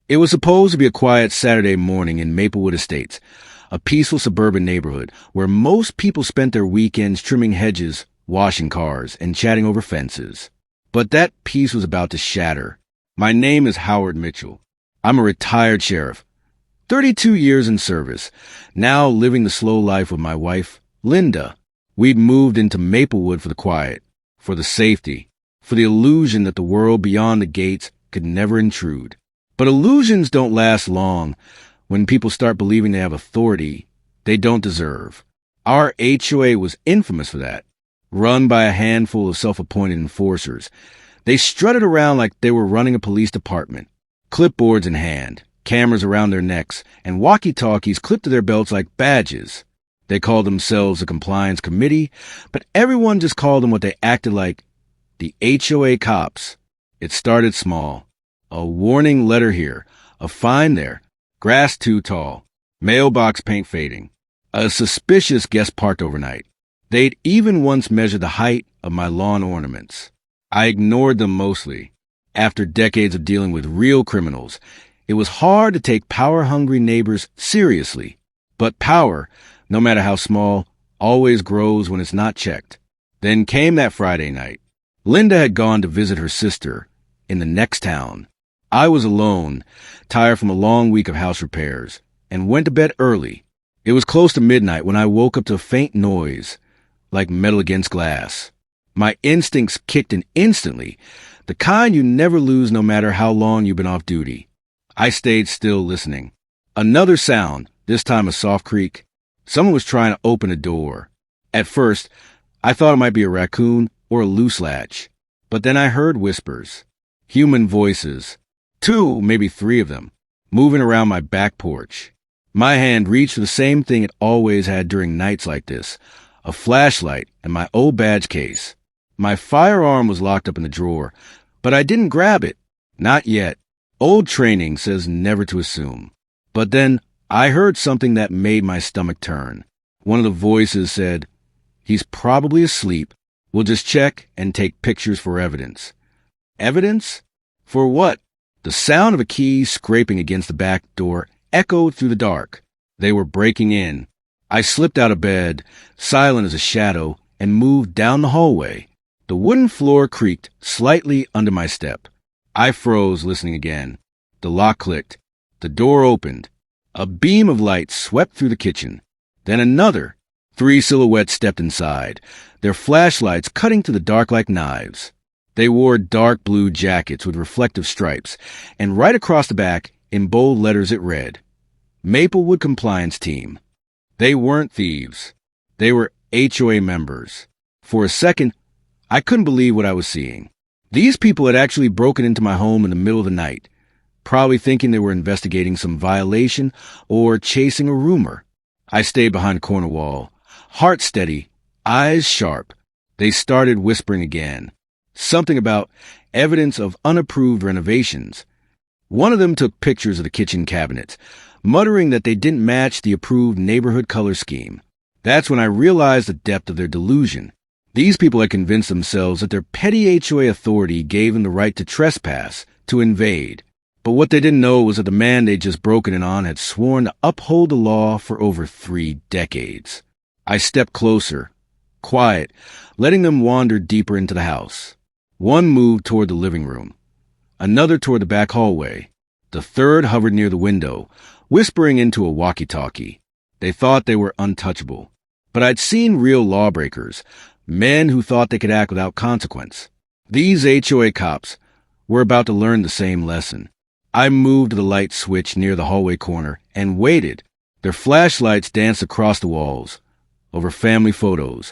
It was supposed to be a quiet Saturday morning in Maplewood Estates, a peaceful suburban neighborhood where most people spent their weekends trimming hedges, washing cars, and chatting over fences. But that peace was about to shatter. My name is Howard Mitchell. I'm a retired sheriff, 32 years in service, now living the slow life with my wife, Linda. We'd moved into Maplewood for the quiet, for the safety, for the illusion that the world beyond the gates could never intrude. But illusions don't last long when people start believing they have authority they don't deserve. Our HOA was infamous for that, run by a handful of self-appointed enforcers. They strutted around like they were running a police department, clipboards in hand, cameras around their necks, and walkie-talkies clipped to their belts like badges. They called themselves a compliance committee, but everyone just called them what they acted like, the HOA cops. It started small. A warning letter here, a fine there, grass too tall, mailbox paint fading, a suspicious guest parked overnight. They'd even once measured the height of my lawn ornaments. I ignored them mostly. After decades of dealing with real criminals, it was hard to take power-hungry neighbors seriously. But power, no matter how small, always grows when it's not checked. Then came that Friday night. Linda had gone to visit her sister in the next town. I was alone, tired from a long week of house repairs, and went to bed early. It was close to midnight when I woke up to a faint noise, like metal against glass. My instincts kicked in instantly, the kind you never lose no matter how long you've been off duty. I stayed still listening. Another sound, this time a soft creak. Someone was trying to open a door. At first, I thought it might be a raccoon or a loose latch. But then I heard whispers. Human voices. 2, maybe 3 of them, moving around my back porch. My hand reached for the same thing it always had during nights like this, a flashlight and my old badge case. My firearm was locked up in the drawer, but I didn't grab it. Not yet. Old training says never to assume. But then I heard something that made my stomach turn. One of the voices said, "He's probably asleep. We'll just check and take pictures for evidence." Evidence? For what? The sound of a key scraping against the back door echoed through the dark. They were breaking in. I slipped out of bed, silent as a shadow, and moved down the hallway. The wooden floor creaked slightly under my step. I froze, listening again. The lock clicked. The door opened. A beam of light swept through the kitchen. Then another. 3 silhouettes stepped inside, their flashlights cutting through the dark like knives. They wore dark blue jackets with reflective stripes, and right across the back, in bold letters, it read, Maplewood Compliance Team. They weren't thieves. They were HOA members. For a second, I couldn't believe what I was seeing. These people had actually broken into my home in the middle of the night, probably thinking they were investigating some violation or chasing a rumor. I stayed behind a corner wall, heart steady, eyes sharp. They started whispering again. Something about evidence of unapproved renovations. One of them took pictures of the kitchen cabinets, muttering that they didn't match the approved neighborhood color scheme. That's when I realized the depth of their delusion. These people had convinced themselves that their petty HOA authority gave them the right to trespass, to invade. But what they didn't know was that the man they'd just broken in on had sworn to uphold the law for over 3 decades. I stepped closer, quiet, letting them wander deeper into the house. One moved toward the living room, another toward the back hallway. The third hovered near the window, whispering into a walkie-talkie. They thought they were untouchable. But I'd seen real lawbreakers, men who thought they could act without consequence. These HOA cops were about to learn the same lesson. I moved to the light switch near the hallway corner and waited. Their flashlights danced across the walls, over family photos,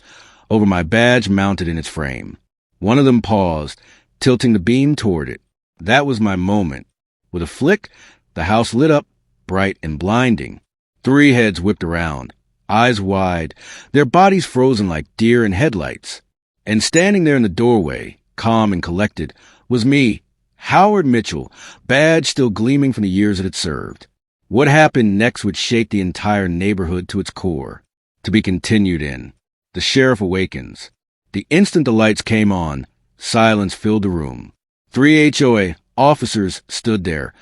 over my badge mounted in its frame. One of them paused, tilting the beam toward it. That was my moment. With a flick, the house lit up, bright and blinding. 3 heads whipped around, eyes wide, their bodies frozen like deer in headlights. And standing there in the doorway, calm and collected, was me, Howard Mitchell, badge still gleaming from the years it had served. What happened next would shake the entire neighborhood to its core. To be continued in. The sheriff awakens. The instant the lights came on, silence filled the room. 3 HOA officers stood there,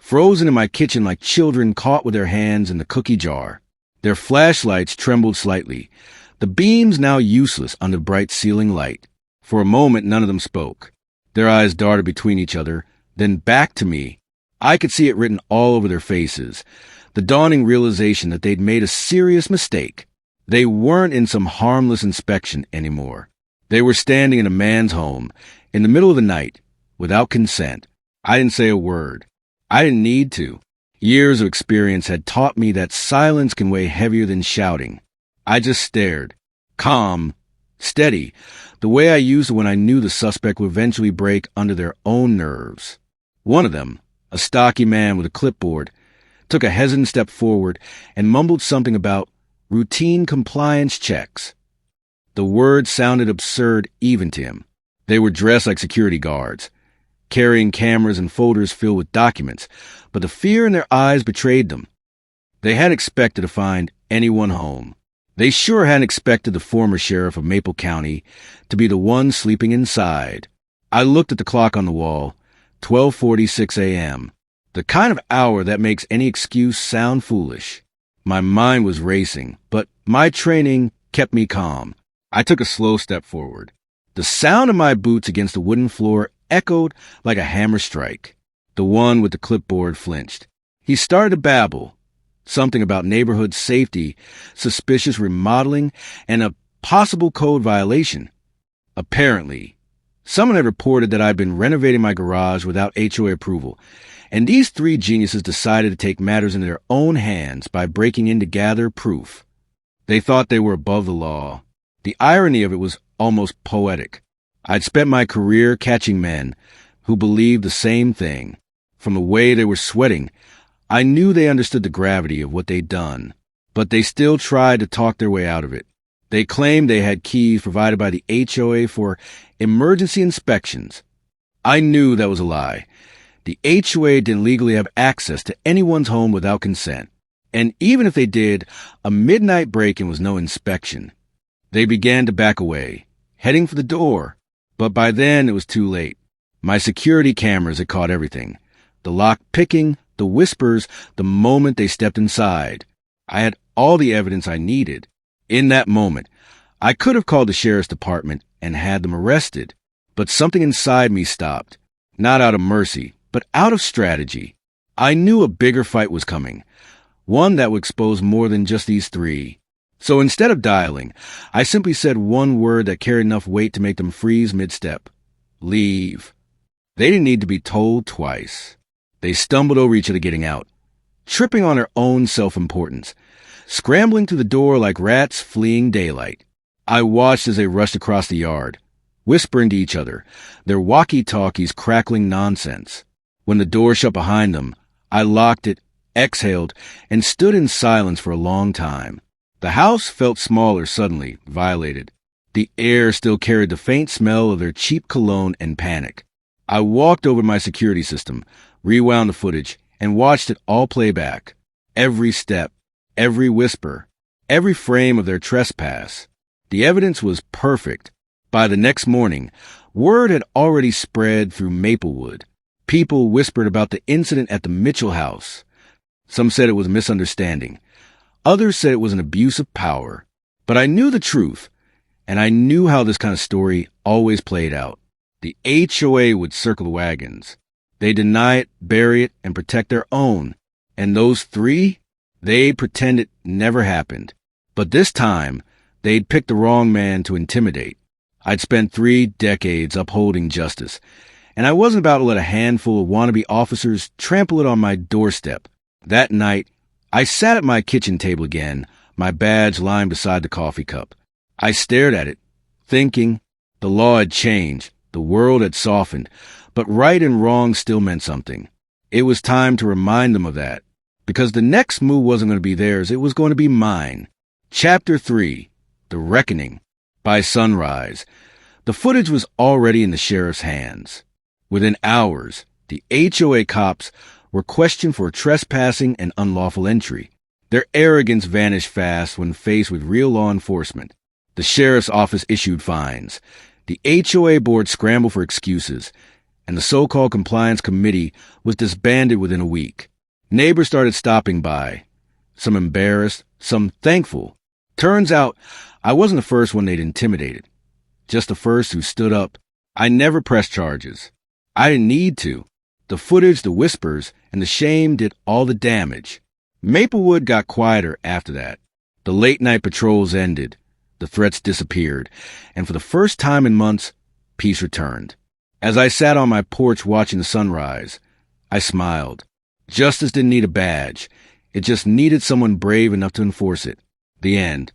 frozen in my kitchen like children caught with their hands in the cookie jar. Their flashlights trembled slightly, the beams now useless under the bright ceiling light. For a moment, none of them spoke. Their eyes darted between each other, then back to me. I could see it written all over their faces, the dawning realization that they'd made a serious mistake. They weren't in some harmless inspection anymore. They were standing in a man's home, in the middle of the night, without consent. I didn't say a word. I didn't need to. Years of experience had taught me that silence can weigh heavier than shouting. I just stared, calm, steady, the way I used it when I knew the suspect would eventually break under their own nerves. One of them, a stocky man with a clipboard, took a hesitant step forward and mumbled something about routine compliance checks. The words sounded absurd even to him. They were dressed like security guards, carrying cameras and folders filled with documents, but the fear in their eyes betrayed them. They hadn't expected to find anyone home. They sure hadn't expected the former sheriff of Maple County to be the one sleeping inside. I looked at the clock on the wall, 12:46 a.m., the kind of hour that makes any excuse sound foolish. My mind was racing, but my training kept me calm. I took a slow step forward. The sound of my boots against the wooden floor echoed like a hammer strike. The one with the clipboard flinched. He started to babble, something about neighborhood safety, suspicious remodeling, and a possible code violation. Apparently, someone had reported that I'd been renovating my garage without HOA approval, and these three geniuses decided to take matters into their own hands by breaking in to gather proof. They thought they were above the law. The irony of it was almost poetic. I'd spent my career catching men who believed the same thing. From the way they were sweating, I knew they understood the gravity of what they'd done, but they still tried to talk their way out of it. They claimed they had keys provided by the HOA for emergency inspections. I knew that was a lie. The HOA didn't legally have access to anyone's home without consent, and even if they did, a midnight break-in was no inspection. They began to back away, heading for the door, but by then it was too late. My security cameras had caught everything. The lock picking, the whispers, the moment they stepped inside. I had all the evidence I needed. In that moment, I could have called the sheriff's department and had them arrested, but something inside me stopped, not out of mercy, but out of strategy. I knew a bigger fight was coming, one that would expose more than just these three. So instead of dialing, I simply said one word that carried enough weight to make them freeze mid-step. Leave. They didn't need to be told twice. They stumbled over each other getting out, tripping on their own self-importance, scrambling through the door like rats fleeing daylight. I watched as they rushed across the yard, whispering to each other, their walkie-talkies crackling nonsense. When the door shut behind them, I locked it, exhaled, and stood in silence for a long time. The house felt smaller suddenly, violated. The air still carried the faint smell of their cheap cologne and panic. I walked over to my security system, rewound the footage, and watched it all play back. Every step, every whisper, every frame of their trespass. The evidence was perfect. By the next morning, word had already spread through Maplewood. People whispered about the incident at the Mitchell house. Some said it was a misunderstanding. Others said it was an abuse of power. But I knew the truth, and I knew how this kind of story always played out. The HOA would circle the wagons. They deny it, bury it, and protect their own. And those three, they'd pretend it never happened. But this time, they'd picked the wrong man to intimidate. I'd spent 3 decades upholding justice, and I wasn't about to let a handful of wannabe officers trample it on my doorstep. That night, I sat at my kitchen table again, my badge lying beside the coffee cup. I stared at it, thinking. The law had changed, the world had softened, but right and wrong still meant something. It was time to remind them of that, because the next move wasn't going to be theirs, it was going to be mine. Chapter 3, The Reckoning. By sunrise, the footage was already in the sheriff's hands. Within hours, the HOA cops were questioned for trespassing and unlawful entry. Their arrogance vanished fast when faced with real law enforcement. The sheriff's office issued fines. The HOA board scrambled for excuses, and the so-called compliance committee was disbanded within a week. Neighbors started stopping by, some embarrassed, some thankful. Turns out, I wasn't the first one they'd intimidated, just the first who stood up. I never pressed charges. I didn't need to. The footage, the whispers, and the shame did all the damage. Maplewood got quieter after that. The late-night patrols ended, the threats disappeared, and for the first time in months, peace returned. As I sat on my porch watching the sunrise, I smiled. Justice didn't need a badge. It just needed someone brave enough to enforce it. The end.